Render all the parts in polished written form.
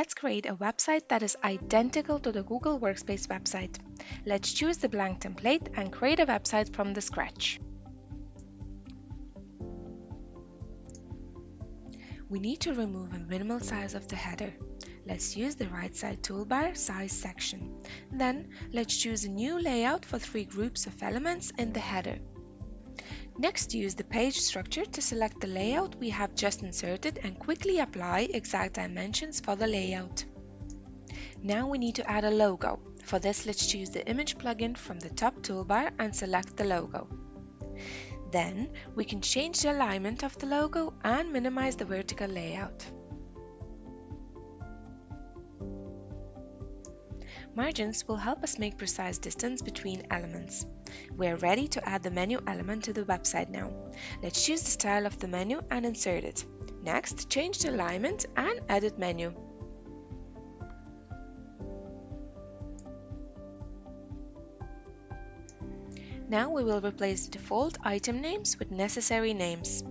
Let's create a website that is identical to the Google Workspace website. Let's choose the blank template and create a website from the scratch. We need to remove a minimal size of the header. Let's use the right side toolbar size section. Then let's choose a new layout for 3 groups of elements in the header. Next, use the page structure to select the layout we have just inserted and quickly apply exact dimensions for the layout. Now we need to add a logo. For this, let's choose the image plugin from the top toolbar and select the logo. Then we can change the alignment of the logo and minimize the vertical layout. Margins will help us make precise distance between elements. We are ready to add the menu element to the website now. Let's choose the style of the menu and insert it. Next, change the alignment and edit menu. Now we will replace the default item names with necessary names.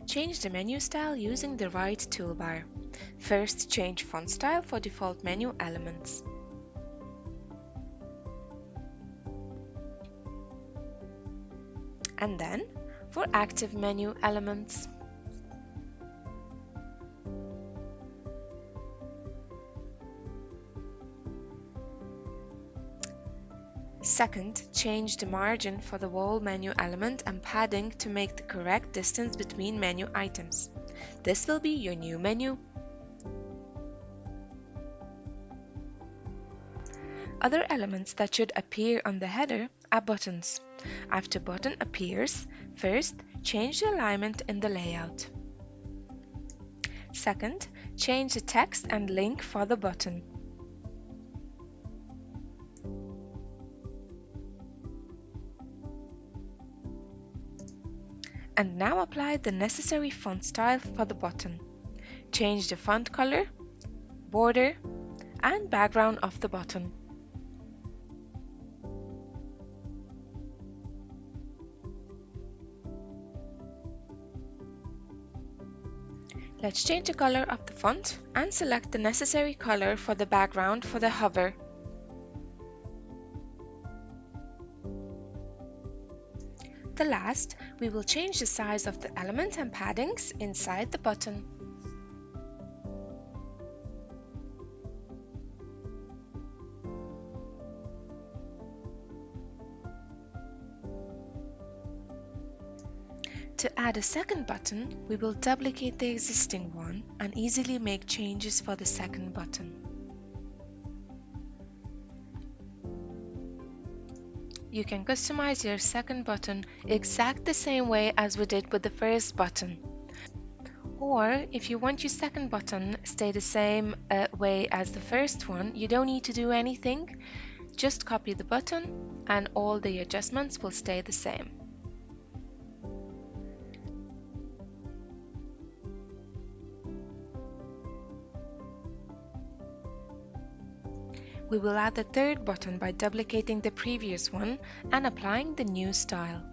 Change the menu style using the right toolbar. First, change font style for default menu elements. And then, for active menu elements. Second, change the margin for the wall menu element and padding to make the correct distance between menu items. This will be your new menu. Other elements that should appear on the header are buttons. After button appears, first, change the alignment in the layout. Second, change the text and link for the button. And now apply the necessary font style for the button. Change the font color, border, and background of the button. Let's change the color of the font and select the necessary color for the background for the hover. The last, we will change the size of the elements and paddings inside the button. To add a second button, we will duplicate the existing one and easily make changes for the second button. You can customize your second button exact the same way as we did with the first button. Or if you want your second button stay the same way as the first one, you don't need to do anything. Just copy the button and all the adjustments will stay the same. We will add the third button by duplicating the previous one and applying the new style.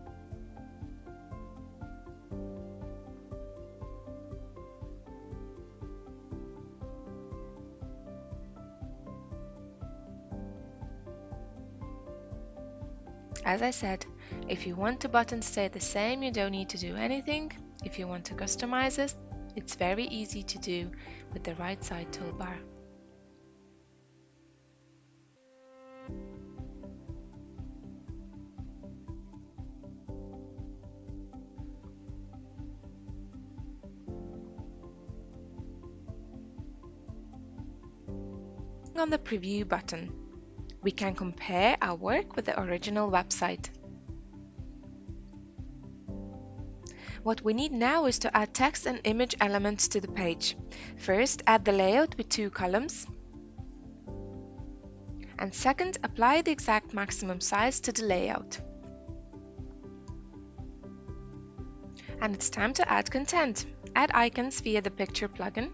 As I said, if you want the button to stay the same, you don't need to do anything. If you want to customize it, it's very easy to do with the right side toolbar. On the preview button, we can compare our work with the original website. What we need now is to add text and image elements to the page. First, add the layout with 2 columns. And second, apply the exact maximum size to the layout. And it's time to add content. Add icons via the Picture plugin.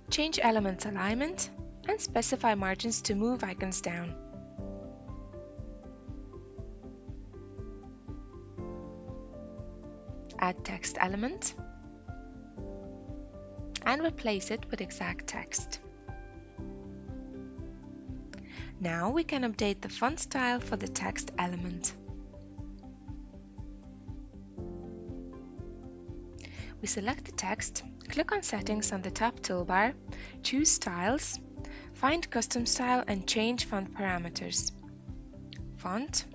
Change element alignment and specify margins to move icons down. Add text element and replace it with exact text. Now we can update the font style for the text element. We select the text, click on Settings on the top toolbar, choose Styles, find Custom Style and change font parameters. Font,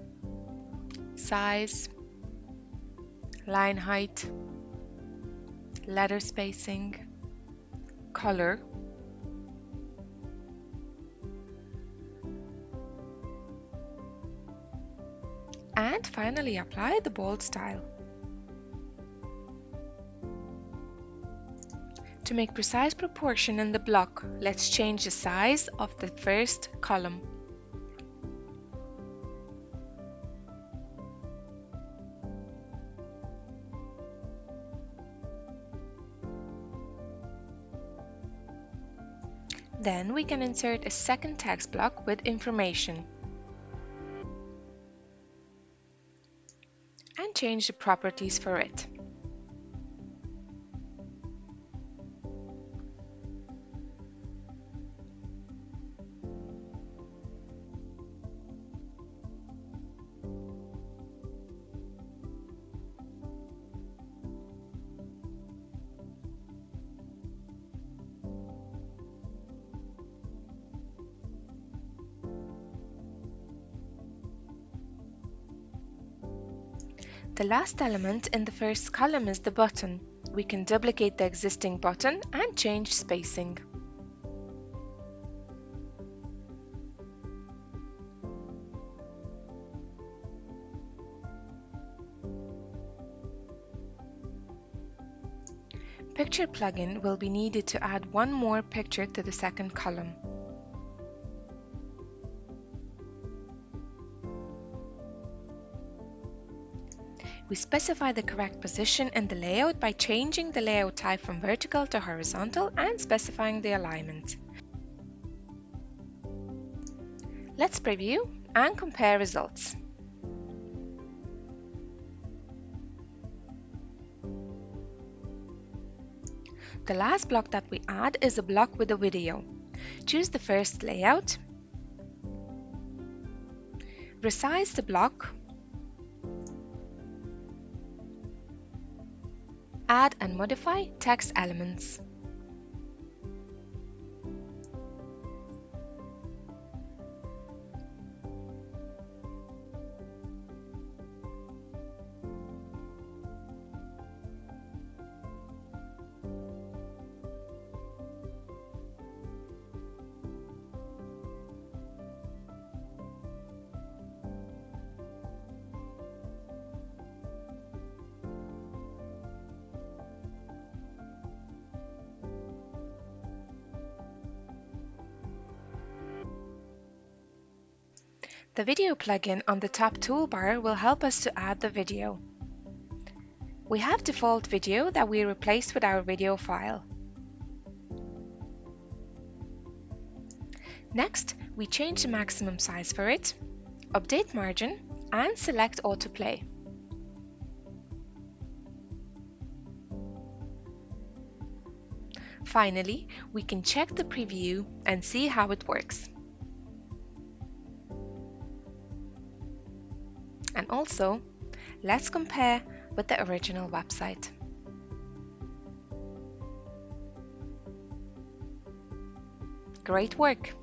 size, line height, letter spacing, color, and finally apply the bold style. To make precise proportion in the block, let's change the size of the first column. Then we can insert a second text block with information and change the properties for it. The last element in the first column is the button. We can duplicate the existing button and change spacing. Picture plugin will be needed to add one more picture to the second column. We specify the correct position in the layout by changing the layout type from vertical to horizontal and specifying the alignment. Let's preview and compare results. The last block that we add is a block with a video. Choose the first layout, resize the block, add and modify text elements. The video plugin on the top toolbar will help us to add the video. We have default video that we replaced with our video file. Next, we change the maximum size for it, update margin, and select autoplay. Finally, we can check the preview and see how it works. And also, let's compare with the original website. Great work!